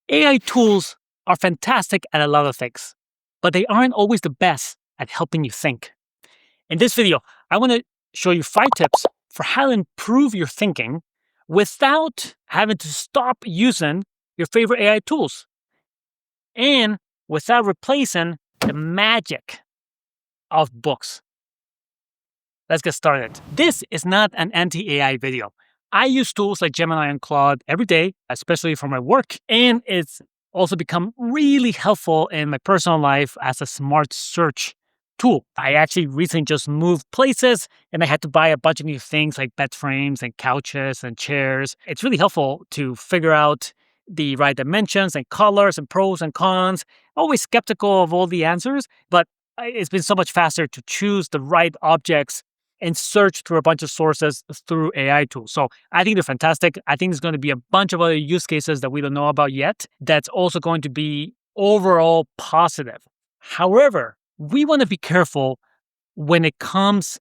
AI tools are fantastic at a lot of things, but they aren't always the best at helping you think. In this video, I want to show you 5 tips for how to improve your thinking without having to stop using your favorite AI tools and without replacing the magic of books. Let's get started. This is not an anti-AI video. I use tools like Gemini and Claude every day, especially for my work, and it's also become really helpful in my personal life as a smart search tool. I actually recently just moved places and I had to buy a bunch of new things like bed frames and couches and chairs. It's really helpful to figure out the right dimensions and colors and pros and cons. Always skeptical of all the answers, but it's been so much faster to choose the right objects and search through a bunch of sources through AI tools. So I think they're fantastic. I think there's going to be a bunch of other use cases that we don't know about yet that's also going to be overall positive. However, we want to be careful when it comes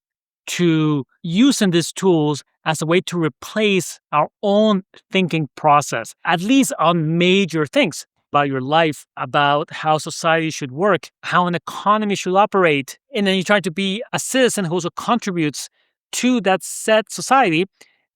to using these tools as a way to replace our own thinking process, at least on major things about your life, about how society should work, how an economy should operate. And then you try to be a citizen who also contributes to that said society.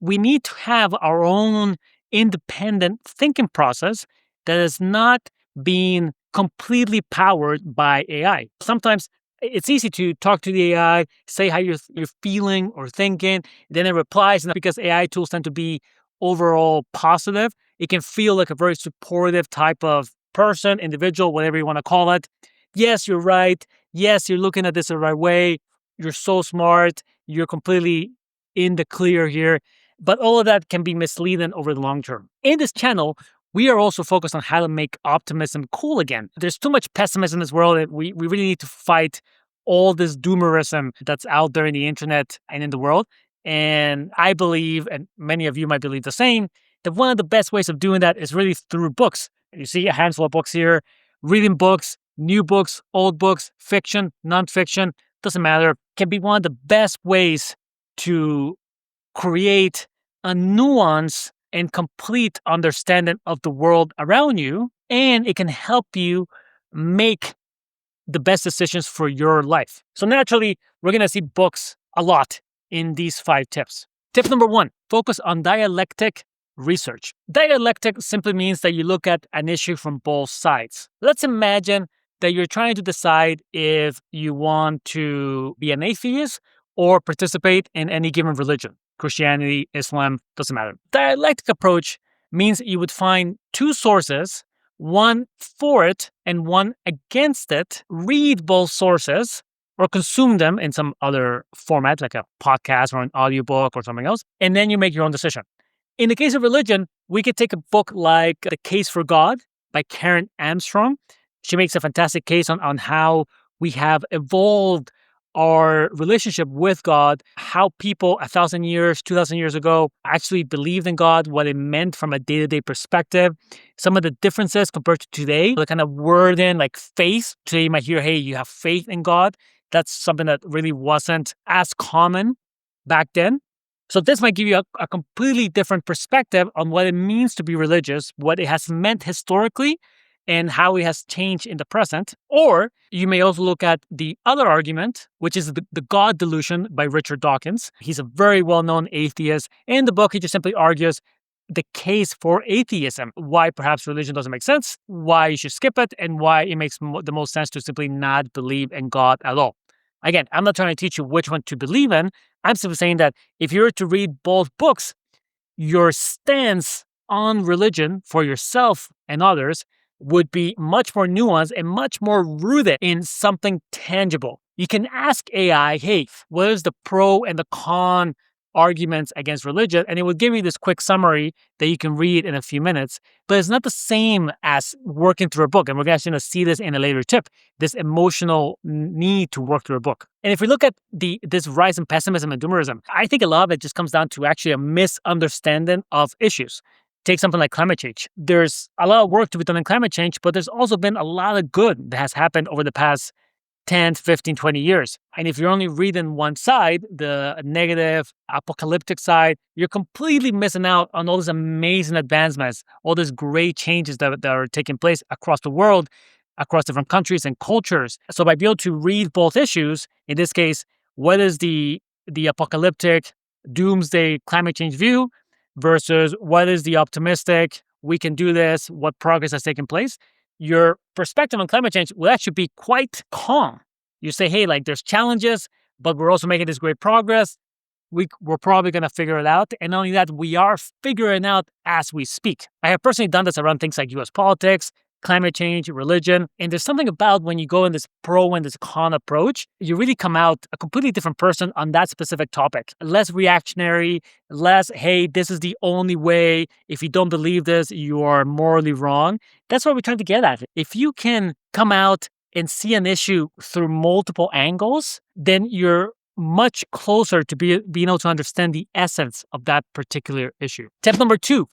We need to have our own independent thinking process that is not being completely powered by AI. Sometimes it's easy to talk to the AI, say how you're feeling or thinking, then it replies. And because AI tools tend to be overall positive, it can feel like a very supportive type of person, individual, whatever you want to call it. Yes, you're right. Yes, you're looking at this the right way. You're so smart. You're completely in the clear here. But all of that can be misleading over the long term. In this channel, we are also focused on how to make optimism cool again. There's too much pessimism in this world. We really need to fight all this doomerism that's out there in the internet and in the world. And I believe, and many of you might believe the same, that one of the best ways of doing that is really through books. You see a handful of books here, reading books, new books, old books, fiction, nonfiction, doesn't matter, can be one of the best ways to create a nuance and complete understanding of the world around you, and it can help you make the best decisions for your life. So naturally, we're going to see books a lot in these 5 tips. Tip number 1, focus on dialectic research. Dialectic simply means that you look at an issue from both sides. Let's imagine that you're trying to decide if you want to be an atheist or participate in any given religion. Christianity, Islam, doesn't matter. Dialectic approach means you would find 2 sources, one for it and one against it, read both sources or consume them in some other format like a podcast or an audiobook or something else, and then you make your own decision. In the case of religion, we could take a book like The Case for God by Karen Armstrong. She makes a fantastic case on how we have evolved our relationship with God, how people 1,000 years, 2,000 years ago actually believed in God, what it meant from a day-to-day perspective, some of the differences compared to today, the kind of word in like faith. Today you might hear, hey, you have faith in God. That's something that really wasn't as common back then. So this might give you a completely different perspective on what it means to be religious, what it has meant historically, and how it has changed in the present. Or you may also look at the other argument, which is the God delusion by Richard Dawkins. He's a very well-known atheist. In the book, he just simply argues the case for atheism, why perhaps religion doesn't make sense, why you should skip it, and why it makes the most sense to simply not believe in God at all. Again, I'm not trying to teach you which one to believe in. I'm simply saying that if you were to read both books, your stance on religion for yourself and others would be much more nuanced and much more rooted in something tangible. You can ask AI, hey, what is the pro and the con arguments against religion? And it will give you this quick summary that you can read in a few minutes. But it's not the same as working through a book. And we're actually going to see this in a later tip, this emotional need to work through a book. And if we look at this rise in pessimism and doomerism, I think a lot of it just comes down to actually a misunderstanding of issues. Take something like climate change. There's a lot of work to be done in climate change, but there's also been a lot of good that has happened over the past 10, 15, 20 years. And if you're only reading one side, the negative, apocalyptic side, you're completely missing out on all these amazing advancements, all these great changes that are taking place across the world, across different countries and cultures. So by being able to read both issues, in this case, what is the apocalyptic doomsday climate change view versus what is the optimistic, we can do this, what progress has taken place, your perspective on climate change will actually be quite calm. You say, hey, like there's challenges, but we're also making this great progress. We're probably going to figure it out. And not only that, we are figuring out as we speak. I have personally done this around things like US politics, climate change, religion. And there's something about when you go in this pro and this con approach, you really come out a completely different person on that specific topic. Less reactionary, less, hey, this is the only way. If you don't believe this, you are morally wrong. That's what we're trying to get at. If you can come out and see an issue through multiple angles, then you're much closer to being able to understand the essence of that particular issue. Tip number 2,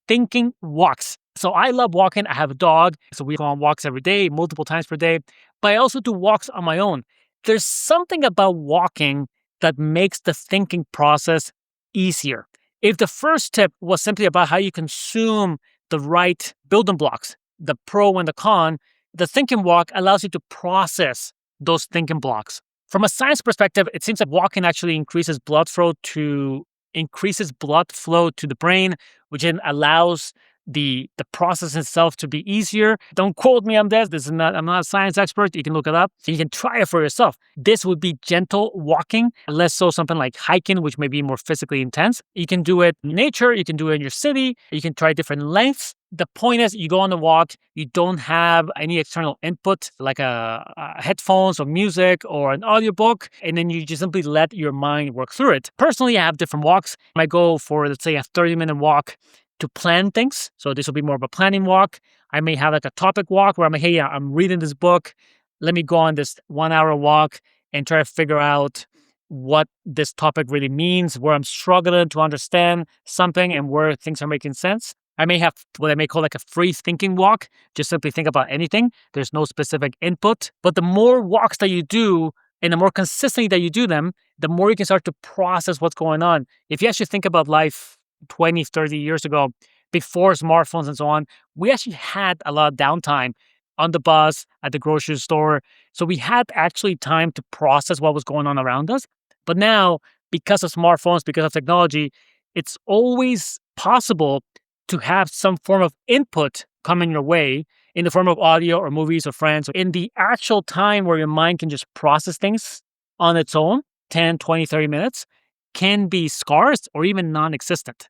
thinking walks. So I love walking. I have a dog, so we go on walks every day, multiple times per day. But I also do walks on my own. There's something about walking that makes the thinking process easier. If the first tip was simply about how you consume the right building blocks, the pro and the con, the thinking walk allows you to process those thinking blocks. From a science perspective, it seems like walking actually increases blood flow to the brain, which then allows the process itself to be easier. Don't quote me on this. I'm not a science expert. You can look it up. You can try it for yourself. This would be gentle walking, less so something like hiking, which may be more physically intense. You can do it in nature. You can do it in your city. You can try different lengths. The point is, you go on a walk, you don't have any external input like headphones or music or an audiobook, and then you just simply let your mind work through it. Personally, I have different walks. I go for, let's say, a 30-minute walk to plan things. So this will be more of a planning walk. I may have like a topic walk where I'm like, hey, I'm reading this book. Let me go on this 1-hour walk and try to figure out what this topic really means, where I'm struggling to understand something and where things are making sense. I may have what I may call like a free thinking walk, just simply think about anything. There's no specific input. But the more walks that you do and the more consistently that you do them, the more you can start to process what's going on. If you actually think about life 20, 30 years ago, before smartphones and so on, we actually had a lot of downtime on the bus, at the grocery store. So we had actually time to process what was going on around us. But now, because of smartphones, because of technology, it's always possible to have some form of input coming your way in the form of audio or movies or friends. In the actual time where your mind can just process things on its own, 10, 20, 30 minutes, can be scarce or even non-existent.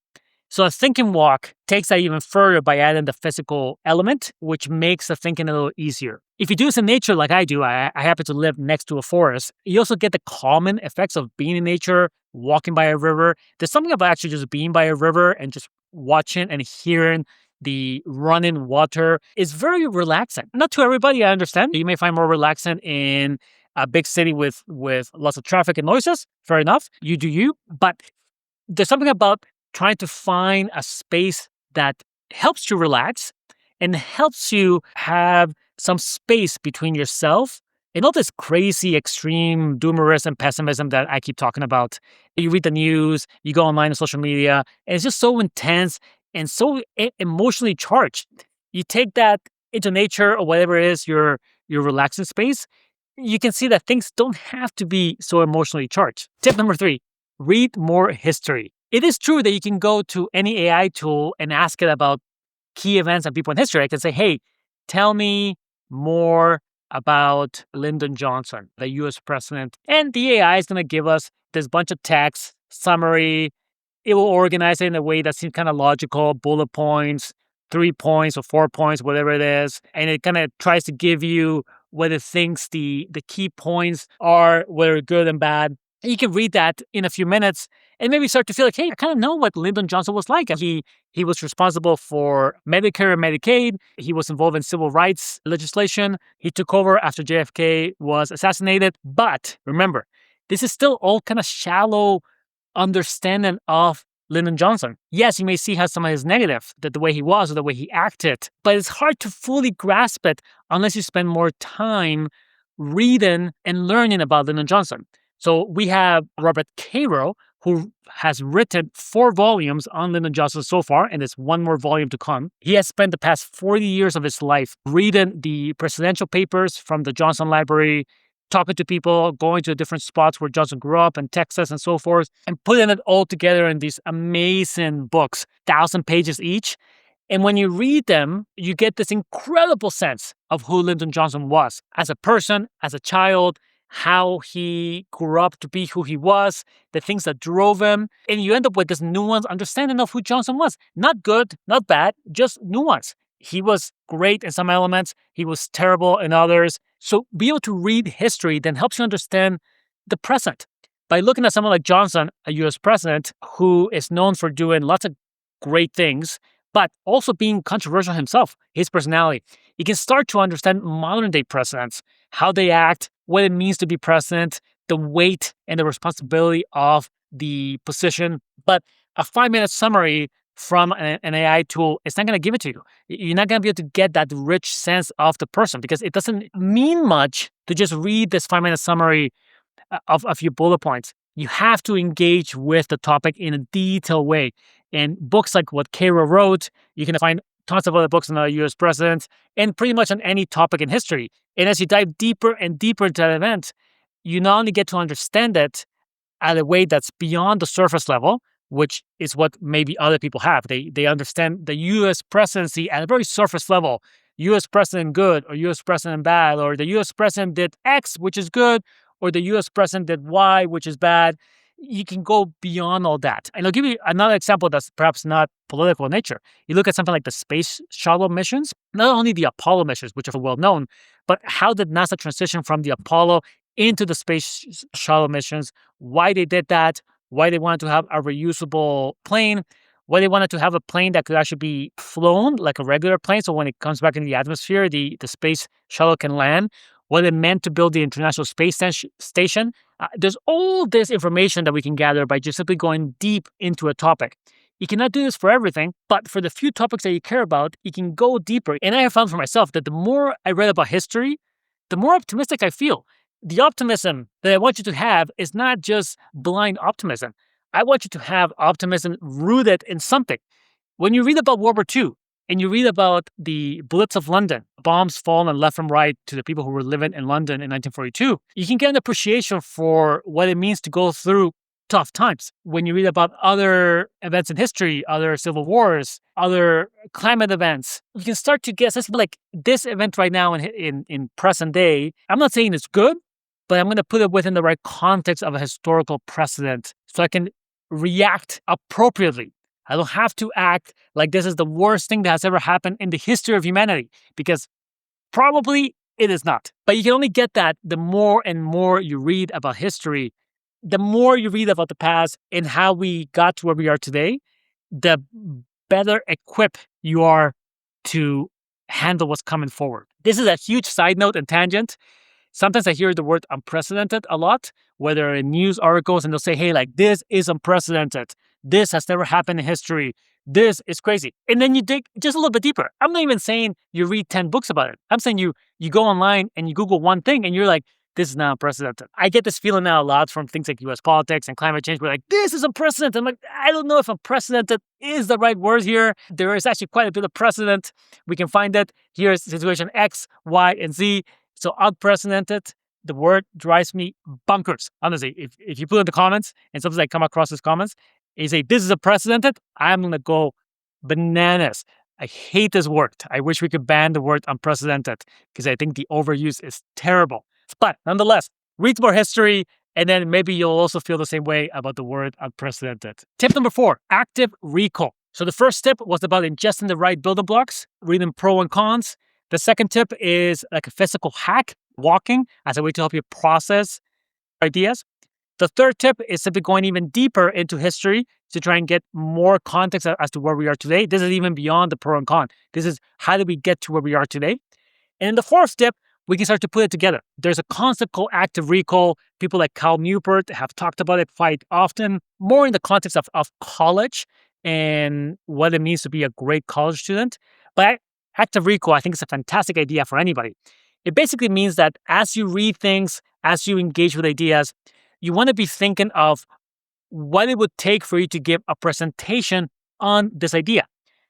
So a thinking walk takes that even further by adding the physical element, which makes the thinking a little easier. If you do this in nature like I do, I happen to live next to a forest, you also get the common effects of being in nature, walking by a river. There's something about actually just being by a river and just watching and hearing the running water is very relaxing. Not to everybody, I understand. You may find more relaxing in a big city with lots of traffic and noises. Fair enough. You do you. But there's something about trying to find a space that helps you relax and helps you have some space between yourself and all this crazy, extreme doomerism and pessimism that I keep talking about. You read the news, you go online on social media, and it's just so intense and so emotionally charged. You take that into nature or whatever it is, your relaxing space, you can see that things don't have to be so emotionally charged. Tip number 3, read more history. It is true that you can go to any AI tool and ask it about key events and people in history. I can say, hey, tell me more about Lyndon Johnson, the US president. And the AI is going to give us this bunch of text, summary. It will organize it in a way that seems kind of logical, bullet points, 3 points or 4 points, whatever it is. And it kind of tries to give you what it thinks the key points are, whether good and bad. And you can read that in a few minutes and maybe start to feel like, hey, I kind of know what Lyndon Johnson was like. He was responsible for Medicare and Medicaid. He was involved in civil rights legislation. He took over after JFK was assassinated. But remember, this is still all kind of shallow understanding of Lyndon Johnson. Yes, you may see how some of his negative, that the way he was or the way he acted, but it's hard to fully grasp it unless you spend more time reading and learning about Lyndon Johnson. So we have Robert Caro, who has written 4 volumes on Lyndon Johnson so far, and there's one more volume to come. He has spent the past 40 years of his life reading the presidential papers from the Johnson Library, talking to people, going to different spots where Johnson grew up in Texas and so forth, and putting it all together in these amazing books, 1,000 pages each. And when you read them, you get this incredible sense of who Lyndon Johnson was as a person, as a child, how he grew up to be who he was, the things that drove him. And you end up with this nuanced understanding of who Johnson was. Not good, not bad, just nuance. He was great in some elements. He was terrible in others. So be able to read history then helps you understand the present. By looking at someone like Johnson, a U.S. president who is known for doing lots of great things, but also being controversial himself, his personality, you can start to understand modern day presidents, how they act, what it means to be president, the weight and the responsibility of the position. But a 5-minute summary from an AI tool is not going to give it to you. You're not going to be able to get that rich sense of the person because it doesn't mean much to just read this 5-minute summary of a few bullet points. You have to engage with the topic in a detailed way. And books like what Caro wrote, you can find tons of other books on the US presidents and pretty much on any topic in history. And as you dive deeper and deeper into that event, you not only get to understand it at a way that's beyond the surface level, which is what maybe other people have. They understand the US presidency at a very surface level. US president good or US president bad, or the US president did X, which is good, or the US president did Y, which is bad. You can go beyond all that. And I'll give you another example that's perhaps not political in nature. You look at something like the space shuttle missions, not only the Apollo missions, which are well known, but how did NASA transition from the Apollo into the space shuttle missions, why they did that, why they wanted to have a reusable plane, why they wanted to have a plane that could actually be flown like a regular plane. So when it comes back into the atmosphere, the space shuttle can land, what it meant to build the International Space Station. There's all this information that we can gather by just simply going deep into a topic. You cannot do this for everything, but for the few topics that you care about, you can go deeper. And I have found for myself that the more I read about history, the more optimistic I feel. The optimism that I want you to have is not just blind optimism. I want you to have optimism rooted in something. When you read about World War II and you read about the Blitz of London, bombs falling left and right to the people who were living in London in 1942, you can get an appreciation for what it means to go through tough times. When you read about other events in history, other civil wars, other climate events, you can start to guess, like this event right now in present day, I'm not saying it's good, but I'm going to put it within the right context of a historical precedent so I can react appropriately. I don't have to act like this is the worst thing that has ever happened in the history of humanity, because probably it is not. But you can only get that the more and more you read about history, the more you read about the past and how we got to where we are today, the better equipped you are to handle what's coming forward. This is a huge side note and tangent. Sometimes I hear the word unprecedented a lot, whether in news articles, and they'll say, hey, like, this is unprecedented. This has never happened in history. This is crazy. And then you dig just a little bit deeper. I'm not even saying you read 10 books about it. I'm saying you go online and you Google one thing and you're like, this is not unprecedented. I get this feeling now a lot from things like US politics and climate change. We're like, this is unprecedented. I'm like, I don't know if unprecedented is the right word here. There is actually quite a bit of precedent. We can find that. Here's situation X, Y, and Z. So unprecedented, the word drives me bonkers. Honestly, if you put in the comments and sometimes I come across these comments and you say, this is unprecedented, I'm going to go bananas. I hate this word. I wish we could ban the word unprecedented because I think the overuse is terrible. But nonetheless, read more history and then maybe you'll also feel the same way about the word unprecedented. Tip number 4, active recall. So the first tip was about ingesting the right building blocks, reading pro and cons. The second tip is like a physical hack, walking as a way to help you process ideas. The third tip is simply going even deeper into history to try and get more context as to where we are today. This is even beyond the pro and con. This is how did we get to where we are today? And in the fourth step, we can start to put it together. There's a concept called active recall. People like Cal Newport have talked about it quite often, more in the context of college and what it means to be a great college student. But active recall, I think, is a fantastic idea for anybody. It basically means that as you read things, as you engage with ideas, you want to be thinking of what it would take for you to give a presentation on this idea.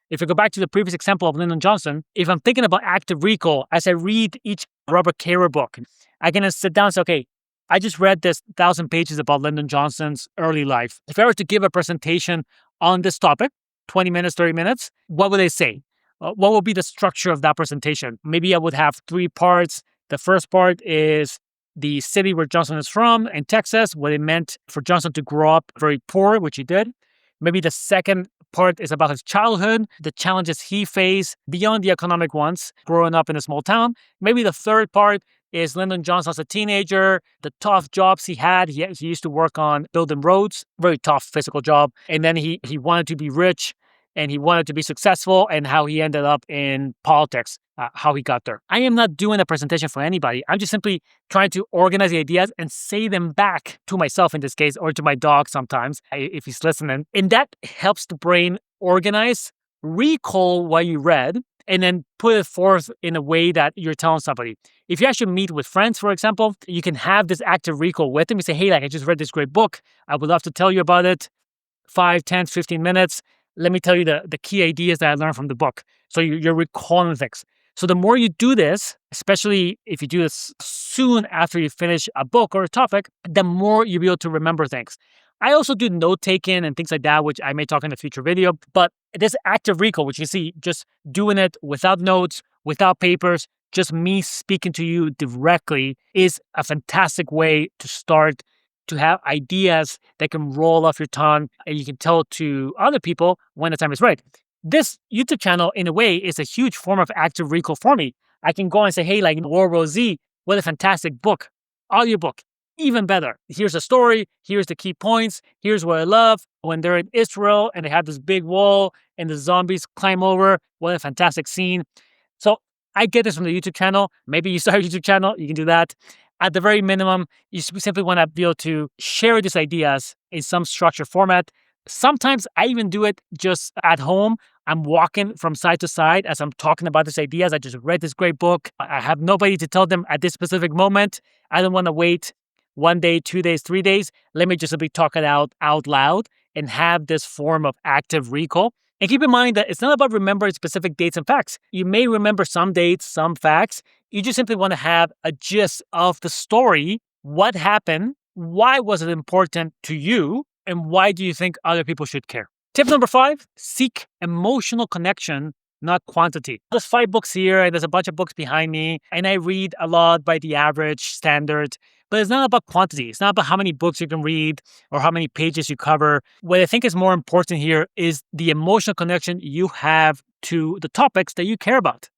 If I go back to the previous example of Lyndon Johnson, if I'm thinking about active recall as I read each Robert Caro book, I can sit down and say, okay, I just read this 1,000 pages about Lyndon Johnson's early life. If I were to give a presentation on this topic, 20 minutes, 30 minutes, what would I say? What would be the structure of that presentation? Maybe I would have 3 parts. The first part is the city where Johnson is from in Texas, what it meant for Johnson to grow up very poor, which he did. Maybe the second part is about his childhood, the challenges he faced beyond the economic ones, growing up in a small town. Maybe the third part is Lyndon Johnson as a teenager, the tough jobs he had. He used to work on building roads, very tough physical job. And then he wanted to be rich and he wanted to be successful, and how he ended up in politics, how he got there. I am not doing a presentation for anybody. I'm just simply trying to organize the ideas and say them back to myself in this case, or to my dog sometimes, if he's listening. And that helps the brain organize, recall what you read, and then put it forth in a way that you're telling somebody. If you actually meet with friends, for example, you can have this active recall with them. You say, hey, I just read this great book. I would love to tell you about it. 5, 10, 15 minutes. Let me tell you the key ideas that I learned from the book. So you're recalling things. So the more you do this, especially if you do this soon after you finish a book or a topic, the more you'll be able to remember things. I also do note-taking and things like that, which I may talk in a future video. But this active recall, which you see, just doing it without notes, without papers, just me speaking to you directly, is a fantastic way to start to have ideas that can roll off your tongue and you can tell to other people when the time is right. This YouTube channel, in a way, is a huge form of active recall for me. I can go and say, hey, World War Z, what a fantastic book, audiobook, even better. Here's the story, here's the key points, here's what I love. When they're in Israel and they have this big wall and the zombies climb over, what a fantastic scene. So I get this from the YouTube channel. Maybe you start a YouTube channel, you can do that. At the very minimum, you simply want to be able to share these ideas in some structured format. Sometimes I even do it just at home. I'm walking from side to side as I'm talking about these ideas. I just read this great book. I have nobody to tell them at this specific moment. I don't want to wait 1 day, 2 days, 3 days. Let me just simply talk it out loud and have this form of active recall. And keep in mind that it's not about remembering specific dates and facts. You may remember some dates, some facts. You just simply want to have a gist of the story. What happened? Why was it important to you? And why do you think other people should care? Tip number 5, seek emotional connection, not quantity. There's 5 books here, and there's a bunch of books behind me, and I read a lot by the average standard. But it's not about quantity. It's not about how many books you can read or how many pages you cover. What I think is more important here is the emotional connection you have to the topics that you care about.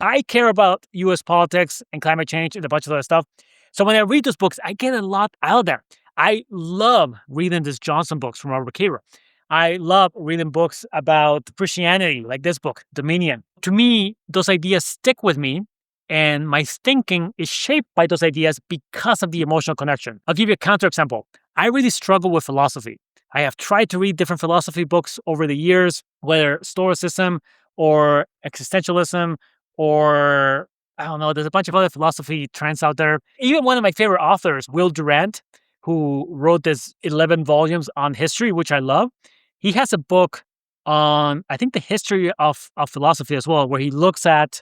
I care about US politics and climate change and a bunch of other stuff. So when I read those books, I get a lot out of there. I love reading these Johnson books from Robert Caro. I love reading books about Christianity, like this book, Dominion. To me, those ideas stick with me, and my thinking is shaped by those ideas because of the emotional connection. I'll give you a counterexample. I really struggle with philosophy. I have tried to read different philosophy books over the years, whether Stoicism or existentialism or, I don't know, there's a bunch of other philosophy trends out there. Even one of my favorite authors, Will Durant, who wrote this 11 volumes on history, which I love. He has a book on, I think, the history of philosophy as well, where he looks at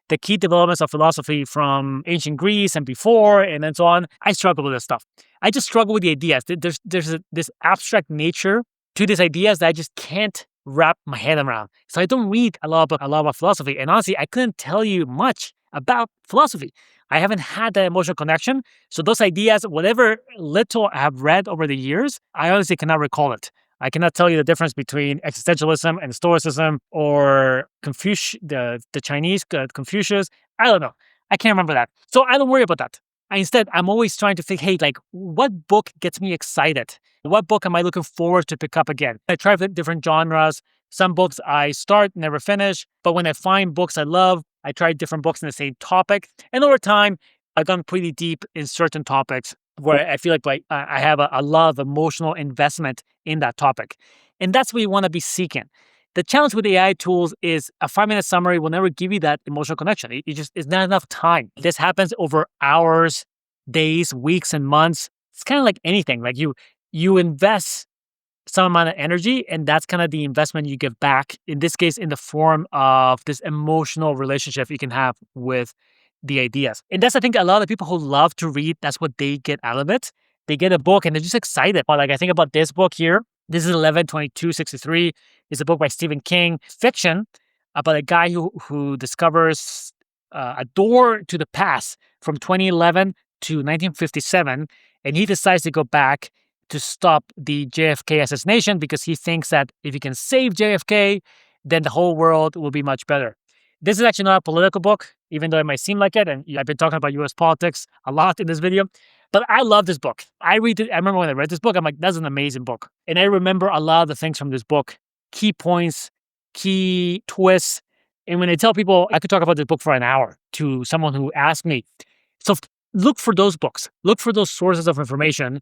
the key developments of philosophy from ancient Greece and before, and then so on. I struggle with this stuff. I just struggle with the ideas. There's this abstract nature to these ideas that I just can't wrap my head around. So I don't read a lot about philosophy. And honestly, I couldn't tell you much about philosophy. I haven't had that emotional connection. So those ideas, whatever little I have read over the years, I honestly cannot recall it. I cannot tell you the difference between existentialism and Stoicism or the Chinese Confucius. I don't know. I can't remember that. So I don't worry about that. Instead, I'm always trying to think, hey, what book gets me excited? What book am I looking forward to pick up again? I try different genres. Some books I start, never finish. But when I find books I love, I try different books in the same topic. And over time, I've gone pretty deep in certain topics where I feel like I have a lot of emotional investment in that topic. And that's what you want to be seeking. The challenge with AI tools is a 5-minute summary will never give you that emotional connection. It's not enough time. This happens over hours, days, weeks, and months. It's kind of like anything. Like you invest some amount of energy, and that's kind of the investment you give back. In this case, in the form of this emotional relationship you can have with the ideas. And that's, I think, a lot of people who love to read, that's what they get out of it. They get a book and they're just excited. But like I think about this book here. This is 11/22/63. It's a book by Stephen King, fiction about a guy who discovers a door to the past from 2011 to 1957, and he decides to go back to stop the JFK assassination because he thinks that if he can save JFK, then the whole world will be much better. This is actually not a political book, even though it might seem like it. And I've been talking about US politics a lot in this video. But I love this book. I remember when I read this book, I'm like, that's an amazing book. And I remember a lot of the things from this book, key points, key twists. And when I tell people, I could talk about this book for an hour to someone who asked me. So look for those books. Look for those sources of information.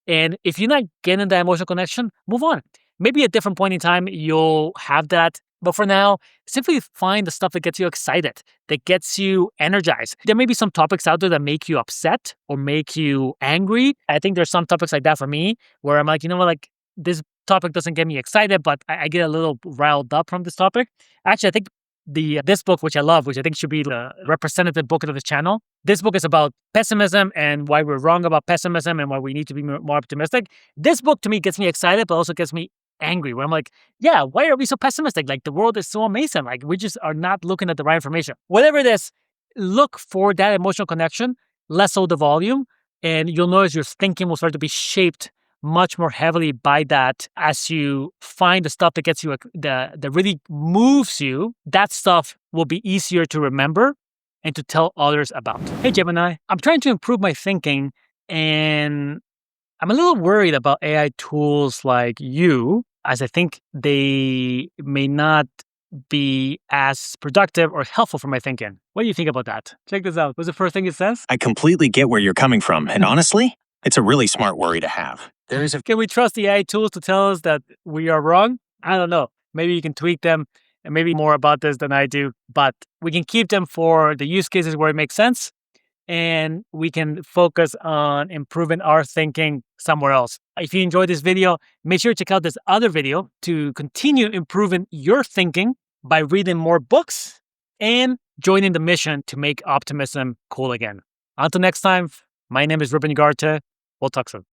And if you're not getting that emotional connection, move on. Maybe at a different point in time, you'll have that. But for now, simply find the stuff that gets you excited, that gets you energized. There may be some topics out there that make you upset or make you angry. I think there's some topics like that for me where I'm like, you know what, like this topic doesn't get me excited, but I get a little riled up from this topic. Actually, I think this book, which I love, which I think should be the representative book of this channel. This book is about pessimism and why we're wrong about pessimism and why we need to be more optimistic. This book to me gets me excited, but also gets me angry, where I'm like, yeah, why are we so pessimistic? Like the world is so amazing. Like we just are not looking at the right information. Whatever it is, look for that emotional connection, less so the volume, and you'll notice your thinking will start to be shaped much more heavily by that as you find the stuff that gets you, that really moves you. That stuff will be easier to remember and to tell others about. Hey, Gemini, I'm trying to improve my thinking, and I'm a little worried about AI tools like you, as I think they may not be as productive or helpful for my thinking. What do you think about that? Check this out. What's the first thing it says? I completely get where you're coming from. And honestly, it's a really smart worry to have. Can we trust the AI tools to tell us that we are wrong? I don't know. Maybe you can tweak them and maybe more about this than I do, but we can keep them for the use cases where it makes sense. And we can focus on improving our thinking somewhere else. If you enjoyed this video, make sure to check out this other video to continue improving your thinking by reading more books and joining the mission to make optimism cool again. Until next time, my name is Ruben. We'll talk soon.